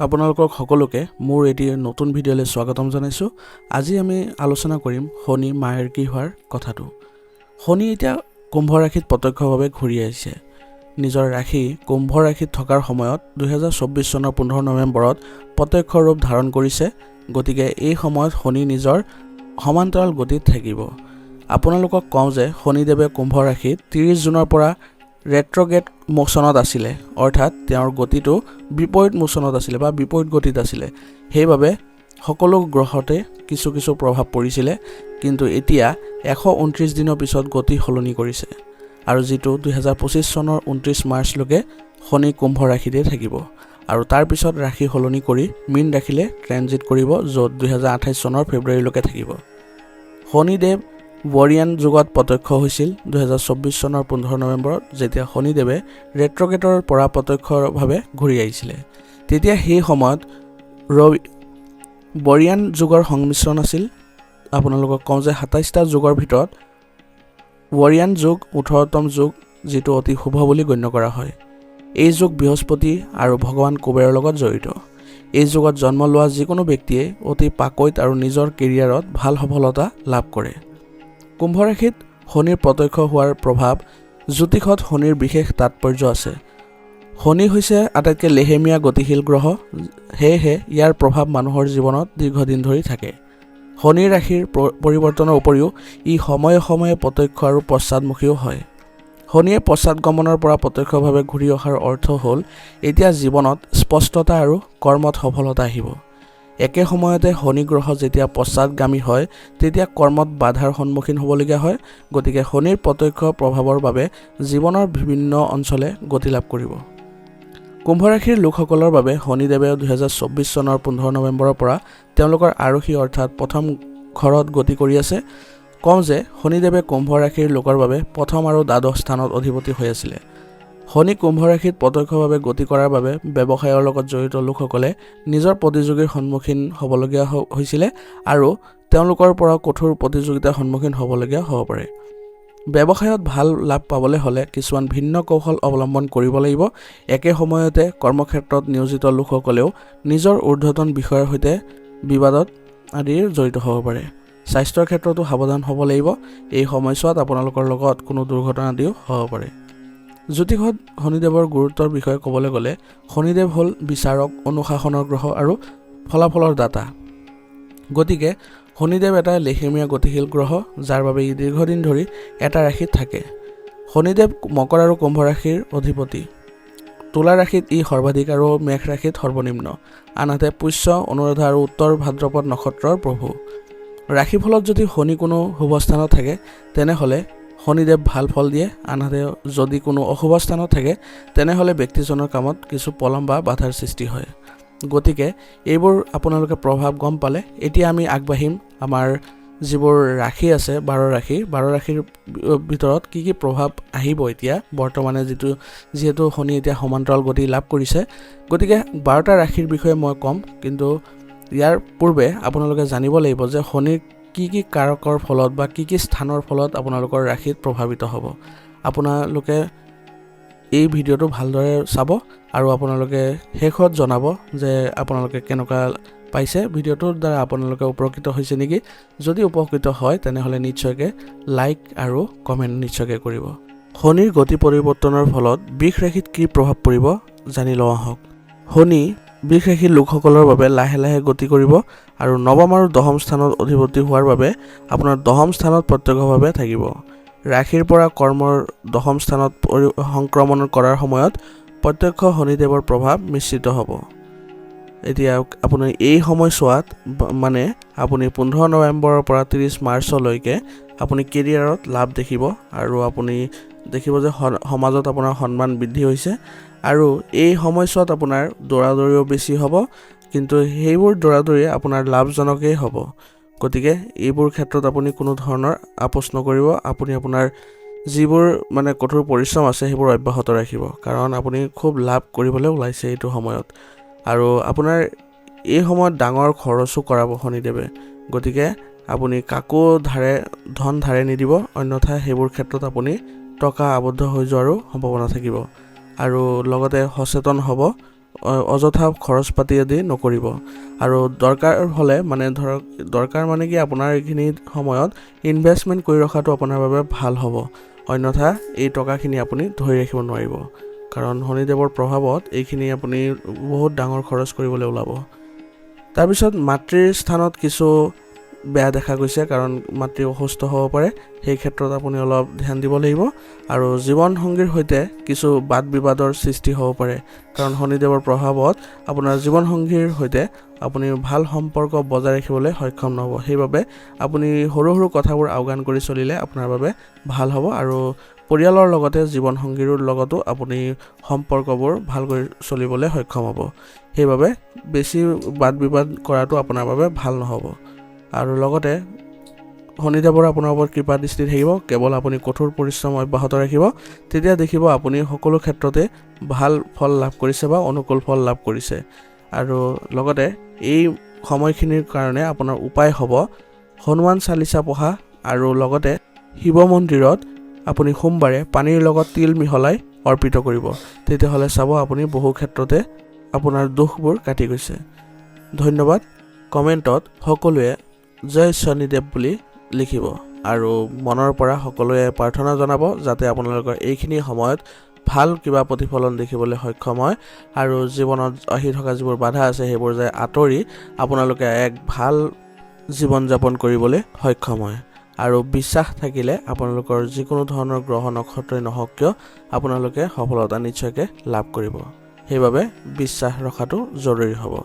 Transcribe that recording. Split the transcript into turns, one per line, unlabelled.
আপোনালোকক সকলোকে মোৰ এটি নতুন ভিডিঅ'লৈ স্বাগতম জনাইছো। আজি আমি আলোচনা কৰিম শনি মায়েৰ কি হোৱাৰ কথাটো। শনি এতিয়া কুম্ভ ৰাশিত প্ৰত্যক্ষভাৱে ঘূৰি আহিছে। নিজৰ ৰাশি কুম্ভ ৰাশিত থকাৰ সময়ত 2024 চনৰ 15 নৱেম্বৰত প্ৰত্যক্ষ ৰূপ ধাৰণ কৰিছে। গতিকে এই সময়ত শনি নিজৰ সমান্তৰাল গতিত থাকিব। আপোনালোকক কওঁ যে শনিদেৱে কুম্ভ ৰাশিত 30 জুনৰ পৰা ৰেট্ৰগেড মোচনত আছিলে, অৰ্থাৎ তেওঁৰ গতিটো বিপৰীত মোচনত আছিলে বা বিপৰীত গতিত আছিলে। সেইবাবে সকলো গ্ৰহতে কিছু প্ৰভাৱ পৰিছিলে, কিন্তু এতিয়া 129 দিনৰ পিছত গতি সলনি কৰিছে আৰু যিটো 2025 চনৰ 29 মাৰ্চলৈকে শনি কুম্ভ ৰাশিতে থাকিব আৰু তাৰ পিছত ৰাশি সলনি কৰি মীন ৰাশিলে ট্ৰেনজিট কৰিব, য'ত 2028 চনৰ ফেব্ৰুৱাৰীলৈকে থাকিব। শনিদেৱ বৰিয়ান যুগত প্ৰত্যক্ষ হৈছিল 2024 চনৰ 15 নৱেম্বৰত, যেতিয়া শনিদেৱে ৰেট্ৰগেটৰ পৰা প্ৰত্যক্ষভাৱে ঘূৰি আহিছিলে। তেতিয়া সেই সময়ত বৰিয়ান যুগৰ সংমিশ্ৰণ আছিল। আপোনালোকক কওঁ যে 27টা যুগৰ ভিতৰত বৰিয়ান যুগ 18তম যুগ, যিটো অতি শুভ বুলি গণ্য কৰা হয়। এই যুগ বৃহস্পতি আৰু ভগৱান কুবেৰৰ লগত জড়িত। এই যুগত জন্ম লোৱা যিকোনো ব্যক্তিয়ে অতি পাকৈত আৰু নিজৰ কেৰিয়াৰত ভাল সফলতা লাভ কৰে। কুম্ভ ৰাশিত শনিৰ প্ৰত্যক্ষ হোৱাৰ প্ৰভাৱ জ্যোতিষত শনিৰ বিশেষ তাৎপৰ্য আছে। শনি হৈছে আটাইতকৈ লেহেমীয়া গতিশীল গ্ৰহ, সেয়েহে ইয়াৰ প্ৰভাৱ মানুহৰ জীৱনত দীৰ্ঘদিন ধৰি থাকে। শনিৰ ৰাশিৰ পৰিৱৰ্তনৰ উপৰিও ই সময়ে সময়ে প্ৰত্যক্ষ আৰু পশ্চাদমুখীও হয়। শনিয়ে পশ্চাদগমনৰ পৰা প্ৰত্যক্ষভাৱে ঘূৰি অহাৰ অৰ্থ হ'ল এতিয়া জীৱনত স্পষ্টতা আৰু কৰ্মত সফলতা আহিব। একে সময়তে শনি গ্ৰহ যেতিয়া পশ্চাদগামী হয়, তেতিয়া কৰ্মত বাধাৰ সন্মুখীন হ'বলগীয়া হয়। গতিকে শনিৰ প্ৰত্যক্ষ প্ৰভাৱৰ বাবে জীৱনৰ বিভিন্ন অঞ্চলে গতি লাভ কৰিব। কুম্ভ ৰাশিৰ লোকসকলৰ বাবে শনিদেৱে 2024 চনৰ 15 নৱেম্বৰৰ পৰা তেওঁলোকৰ আৰসী অৰ্থাৎ প্ৰথম ঘৰত গতি কৰি আছে। কওঁ যে শনিদেৱে কুম্ভ ৰাশিৰ লোকৰ বাবে প্ৰথম আৰু দ্বাদশ স্থানত অধিপতি হৈ আছিলে। শনি কুম্ভ ৰাশিত প্ৰত্যক্ষভাৱে গতি কৰাৰ বাবে ব্যৱসায়ৰ লগত জড়িত লোকসকলে নিজৰ প্ৰতিযোগীৰ সন্মুখীন হ'বলগীয়া হৈছিলে আৰু তেওঁলোকৰ পৰা কঠোৰ প্ৰতিযোগিতাৰ সন্মুখীন হ'বলগীয়া হ'ব পাৰে। ব্যৱসায়ত ভাল লাভ পাবলৈ হ'লে কিছুমান ভিন্ন কৌশল অৱলম্বন কৰিব লাগিব। একে সময়তে কৰ্মক্ষেত্ৰত নিয়োজিত লোকসকলেও নিজৰ ঊৰ্ধ্বতন বিষয়ৰ সৈতে বিবাদত আদিৰ জড়িত হ'ব পাৰে। স্বাস্থ্যৰ ক্ষেত্ৰতো সাৱধান হ'ব লাগিব। এই সময়ছোৱাত আপোনালোকৰ লগত কোনো দুৰ্ঘটনা আদিও হ'ব পাৰে। জ্যোতিষত শনিদেৱৰ গুৰুত্বৰ বিষয়ে ক'বলৈ গ'লে শনিদেৱ হ'ল বিচাৰক, অনুশাসনৰ গ্ৰহ আৰু ফলাফলৰ দাতা। গতিকে শনিদেৱ এটা লেহেমীয়া গতিশীল গ্ৰহ, যাৰ বাবে ই দীৰ্ঘদিন ধৰি এটা ৰাশিত থাকে। শনিদেৱ মকৰ আৰু কুম্ভ ৰাশিৰ অধিপতি। তুলা ৰাশিত ই সৰ্বাধিক আৰু মেঘ ৰাশিত সৰ্বনিম্ন, আনহাতে পুষ্য, অনুৰাধা আৰু উত্তৰ ভাদ্ৰপদ নক্ষত্ৰৰ প্ৰভু। ৰাশিফলত যদি শনি কোনো শুভ স্থানত থাকে তেনেহ'লে শনিদেৱ ভাল ফল দিয়ে, আনহাতে যদি কোনো অশুভ স্থানত থাকে তেনেহ'লে ব্যক্তিজনৰ কামত কিছু পলম বা বাধাৰ সৃষ্টি হয়। গতিকে এইবোৰ আপোনালোকে প্ৰভাৱ গম পালে। এতিয়া আমি আগবাঢ়িম আমাৰ যিবোৰ ৰাশি আছে, 12 ৰাশিৰ ভিতৰত কি প্ৰভাৱ আহিব এতিয়া বৰ্তমানে যিহেতু শনি এতিয়া সমান্তৰাল গতি লাভ কৰিছে। গতিকে 12টা ৰাশিৰ বিষয়ে মই ক'ম, কিন্তু ইয়াৰ পূৰ্বে আপোনালোকে জানিব লাগিব যে শনিৰ কি কাৰকৰ ফলত বা কি স্থানৰ ফলত আপোনালোকৰ ৰাশিত প্ৰভাৱিত হ'ব। আপোনালোকে এই ভিডিঅ'টো ভালদৰে চাব আৰু আপোনালোকে শেষত জনাব যে আপোনালোকে কেনেকুৱা পাইছে, ভিডিঅ'টোৰ দ্বাৰা আপোনালোকে উপকৃত হৈছে নেকি। যদি উপকৃত হয় তেনেহ'লে নিশ্চয়কৈ লাইক আৰু কমেণ্ট নিশ্চয়কৈ কৰিব। শনিৰ গতি পৰিৱৰ্তনৰ ফলত বৃষ ৰাশিত কি প্ৰভাৱ পৰিব জানি লওঁ আহক। শনি বৃষ ৰাশিৰ লোকসকলৰ বাবে লাহে লাহে গতি কৰিব আৰু নৱম আৰু দশম স্থানত অধিপতি হোৱাৰ বাবে আপোনাৰ দশম স্থানত প্ৰত্যক্ষভাৱে থাকিব। ৰাশিৰ পৰা কৰ্মৰ দশম স্থানত সংক্ৰমণ কৰাৰ সময়ত প্ৰত্যক্ষ শনিদেৱৰ প্ৰভাৱ মিশ্ৰিত হ'ব। এতিয়া আপুনি এই সময়ছোৱাত মানে আপুনি 15 নৱেম্বৰৰ পৰা 30 মাৰ্চলৈকে আপুনি কেৰিয়াৰত লাভ দেখিব আৰু আপুনি দেখিব যে সমাজত আপোনাৰ সন্মান বৃদ্ধি হৈছে আৰু এই সময়ছোৱাত আপোনাৰ দৌৰাদৌৰিও বেছি হ'ব, কিন্তু সেইবোৰ দৌৰাদৌৰি আপোনাৰ লাভজনকেই হ'ব। গতিকে এইবোৰ ক্ষেত্ৰত আপুনি কোনো ধৰণৰ আপোচ নকৰিব। আপুনি আপোনাৰ যিবোৰ কঠোৰ পৰিশ্ৰম আছে সেইবোৰ অব্যাহত ৰাখিব, কাৰণ আপুনি খুব লাভ কৰিবলৈ ওলাইছে এইটো সময়ত। আৰু আপোনাৰ এই সময়ত ডাঙৰ খৰচো কৰাব শনিদেৱে। গতিকে আপুনি কাকো ধন ধাৰে নিদিব, অন্যথা সেইবোৰ ক্ষেত্ৰত আপুনি টকা আবদ্ধ হৈ যোৱাৰো সম্ভাৱনা থাকিব। আৰু লগতে সচেতন হ'ব অযথা খৰচ পাতি আদি নকৰিব আৰু দৰকাৰ হ'লে মানে ধৰক দৰকাৰ মানে কি আপোনাৰ এইখিনি সময়ত ইনভেষ্টমেণ্ট কৰি ৰখাটো আপোনাৰ বাবে ভাল হ'ব, অন্যথা এই টকাখিনি আপুনি ধৰি ৰাখিব নোৱাৰিব, কাৰণ শনিদেৱৰ প্ৰভাৱত এইখিনি আপুনি বহুত ডাঙৰ খৰচ কৰিবলৈ ওলাব। তাৰপিছত মাতৃৰ স্থানত কিছু বেয়া দেখা গৈছে, কাৰণ মাতৃ অসুস্থ হ'ব পাৰে, সেই ক্ষেত্ৰত আপুনি অলপ ধ্যান দিব লাগিব। আৰু জীৱন সংগীৰ সৈতে কিছু বাদ বিবাদৰ সৃষ্টি হ'ব পাৰে, কাৰণ শনিদেৱৰ প্ৰভাৱত আপোনাৰ জীৱন সংগীৰ সৈতে আপুনি ভাল সম্পৰ্ক বজাই ৰাখিবলৈ সক্ষম নহ'ব। সেইবাবে আপুনি সৰু সৰু কথাবোৰ আওকাণ কৰি চলিলে আপোনাৰ বাবে ভাল হ'ব, আৰু পৰিয়ালৰ লগতে জীৱন সংগীৰ লগতো আপুনি সম্পৰ্কবোৰ ভালকৈ চলিবলৈ সক্ষম হ'ব। সেইবাবে বেছি বাদ বিবাদ কৰাটো আপোনাৰ বাবে ভাল নহ'ব। আৰু লগতে শনিদেৱৰ আপোনাৰ ওপৰত কৃপা দৃষ্টি থাকিব, কেৱল আপুনি কঠোৰ পৰিশ্ৰম অব্যাহত ৰাখিব, তেতিয়া দেখিব আপুনি সকলো ক্ষেত্ৰতে ভাল ফল লাভ কৰিছে বা অনুকূল ফল লাভ কৰিছে। আৰু লগতে এই সময়খিনিৰ কাৰণে আপোনাৰ উপায় হ'ব হনুমান চালিচা পঢ়া, আৰু লগতে শিৱ মন্দিৰত আপুনি সোমবাৰে পানীৰ লগত তিল মিহলাই অৰ্পিত কৰিব, তেতিয়াহ'লে চাব আপুনি বহু ক্ষেত্ৰতে আপোনাৰ দুখবোৰ কাটি গৈছে। ধন্যবাদ। কমেণ্টত সকলোৱে জয় শনিদেৱ বুলি লিখিব, আৰু মনৰ পৰা সকলোৱে প্ৰাৰ্থনা জনাব যাতে আপোনালোকৰ এইখিনি সময়ত ভাল কিবা প্ৰতিফলন দেখিবলৈ সক্ষম হয়, আৰু জীৱনত আহি থকা যিবোৰ বাধা আছে সেইবোৰ যে আঁতৰি আপোনালোকে এক ভাল জীৱন যাপন কৰিবলৈ সক্ষম হয়। আৰু বিশ্বাস থাকিলে আপোনালোকৰ যিকোনো ধৰণৰ গ্ৰহ নক্ষত্ৰই নহওক কিয় আপোনালোকে সফলতা নিশ্চয়কৈ লাভ কৰিব। সেইবাবে বিশ্বাস ৰখাটো জৰুৰী হ'ব।